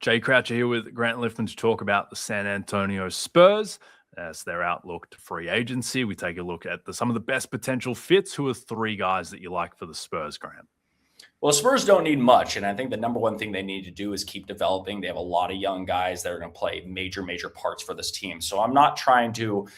Jay Croucher here with Grant Liffmann to talk about the San Antonio Spurs as their outlook to free agency. We take a look at some of the best potential fits. Who are three guys that you like for the Spurs, Grant? Well, Spurs don't need much, and I think the number one thing they need to do is keep developing. They have a lot of young guys that are going to play major parts for this team. So I'm not trying to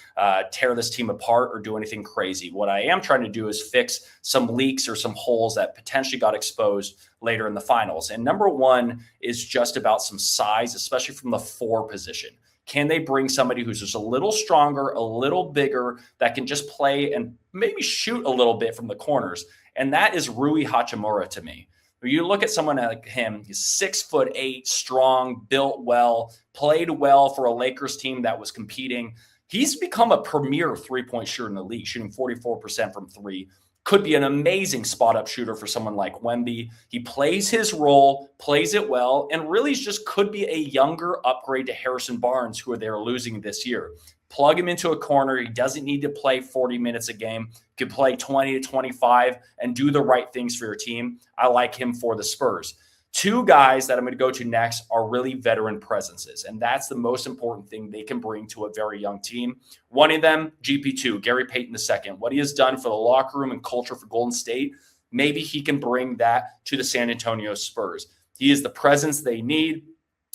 tear this team apart or do anything crazy. What I am trying to do is fix some leaks or some holes that potentially got exposed later in the finals. And number one is just about some size, especially from the 4 position. Can they bring somebody who's just a little stronger, a little bigger, that can just play and maybe shoot a little bit from the corners? And that is Rui Hachimura to me. When you look at someone like him, he's 6'8", strong, built well, played well for a Lakers team that was competing. He's become a premier three-point shooter in the league, shooting 44% from three. Could be an amazing spot-up shooter for someone like Wemby. He plays his role, plays it well, and really just could be a younger upgrade to Harrison Barnes, who they're losing this year. Plug him into a corner. He doesn't need to play 40 minutes a game. He could play 20 to 25 and do the right things for your team. I like him for the Spurs. 2 guys that I'm going to go to next are really veteran presences, and that's the most important thing they can bring to a very young team. One of them, GP2, Gary Payton II. What he has done for the locker room and culture for Golden State, maybe he can bring that to the San Antonio Spurs. He is the presence they need.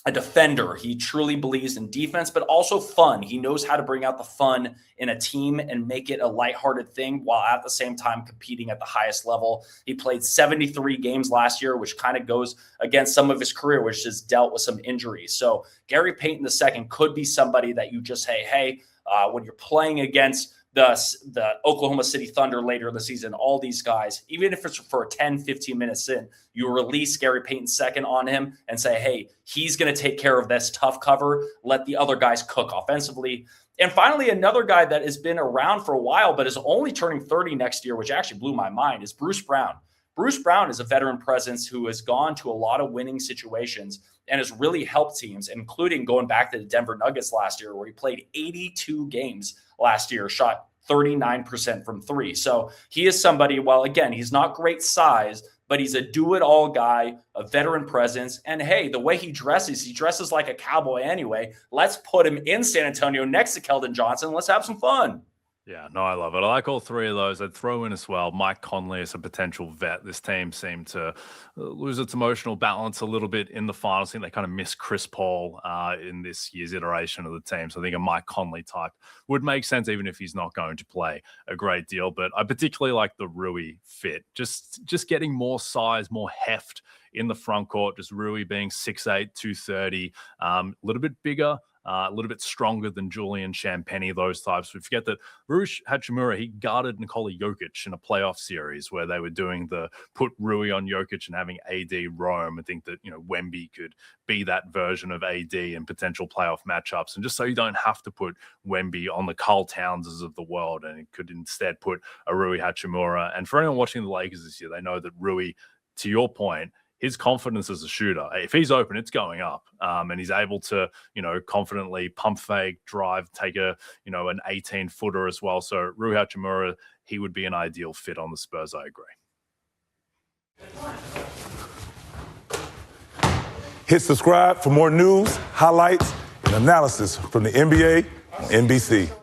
A defender. He truly believes in defense, but also fun. He knows how to bring out the fun in a team and make it a lighthearted thing while at the same time competing at the highest level. He played 73 games last year, which kind of goes against some of his career, which has dealt with some injuries. So Gary Payton II could be somebody that you just say, hey, when you're playing against the Oklahoma City Thunder later in the season, all these guys, even if it's for a 10, 15 minutes in, you release Gary Payton II on him and say, hey, he's going to take care of this tough cover. Let the other guys cook offensively. And finally, another guy that has been around for a while, but is only turning 30 next year, which actually blew my mind, is Bruce Brown. Bruce Brown is a veteran presence who has gone to a lot of winning situations and has really helped teams, including going back to the Denver Nuggets last year, where he played 82 games last year, shot 39% from 3. So he is somebody, while again, he's not great size, but he's a do-it-all guy, a veteran presence. And hey, the way he dresses like a cowboy anyway. Let's put him in San Antonio next to Keldon Johnson. Let's have some fun. Yeah, no, I love it. I like all 3 of those. I'd throw in as well Mike Conley as a potential vet. This team seemed to lose its emotional balance a little bit in the finals. I think they kind of missed Chris Paul in this year's iteration of the team. So I think a Mike Conley type would make sense, even if he's not going to play a great deal. But I particularly like the Rui fit. Just getting more size, more heft in the front court. Just Rui being 6'8", 230, a little bit bigger. A little bit stronger than Julian Champagnie, those types. We forget that Rui Hachimura, he guarded Nikola Jokic in a playoff series where they were doing the put Rui on Jokic and having AD roam. I think that, Wemby could be that version of AD in potential playoff matchups. And just so you don't have to put Wemby on the Karl Townses of the world, and it could instead put a Rui Hachimura. And for anyone watching the Lakers this year, they know that Rui, to your point, his confidence as a shooter, if he's open, it's going up. And he's able to, confidently pump fake, drive, take an 18-footer as well. So Rui Hachimura, he would be an ideal fit on the Spurs, I agree. Hit subscribe for more news, highlights, and analysis from the NBA on NBC.